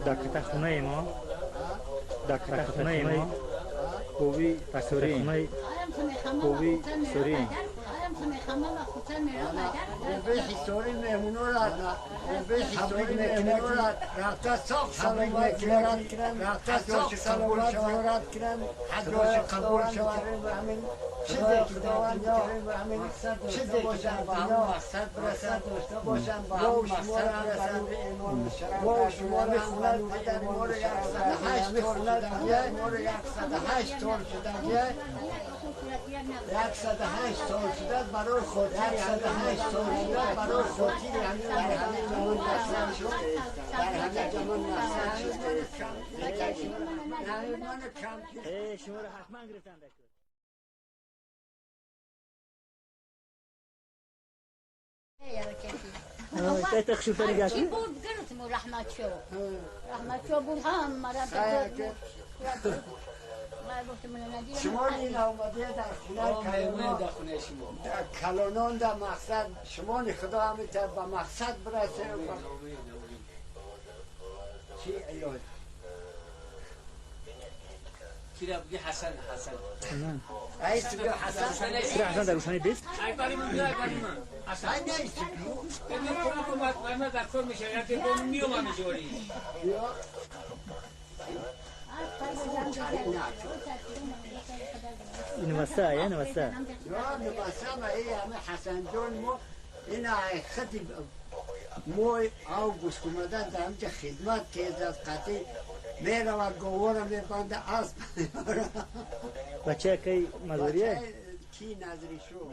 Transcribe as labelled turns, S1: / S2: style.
S1: دکتر خونه ما دکتر خونه ما کوی سوری کوی سوری
S2: به حسوری مهمونو را به حسوری مهمونو را رفته ساق سلامت کردن رفته ساق سلامت کردن حجاج قبول شود چیزی که داوند کردن و همین چیزی که باشن با هم مقصد برسن باشن با هم مقصد برسن با شما بخونن پدر ما رو 108 طور شدن ما رو 108 طور شدن 108 سال شده برای خودی 108 سال شده برای خودی در همه جمعون نفسن شده در همه جمعون نفسن شده
S1: شما رو حتما گرفتن دکتر تخشو فرقات
S3: کی بود گرفتم رحمت شو بود هم مرد
S2: شما این آمده در خونه شما در کلانان در مقصد شما خدا همیتر به مقصد برسه چی ایاد
S4: کی را بگی حسن
S2: ایست بگی
S1: حسن در روشنی بیست
S4: اکبری من بیا اکبری من حسن
S2: ایست بگی
S4: من دکتر میشه یا که با میوم میشوری
S1: نمسته یا نمسته
S2: یا نمسته ما ای همه حسن جان ما این خطی موی آوگوست کمدن در همچه خدمت که از قطعی میره و گواره میبنده اسب
S1: بچه که مزوریه
S2: کی نظری شو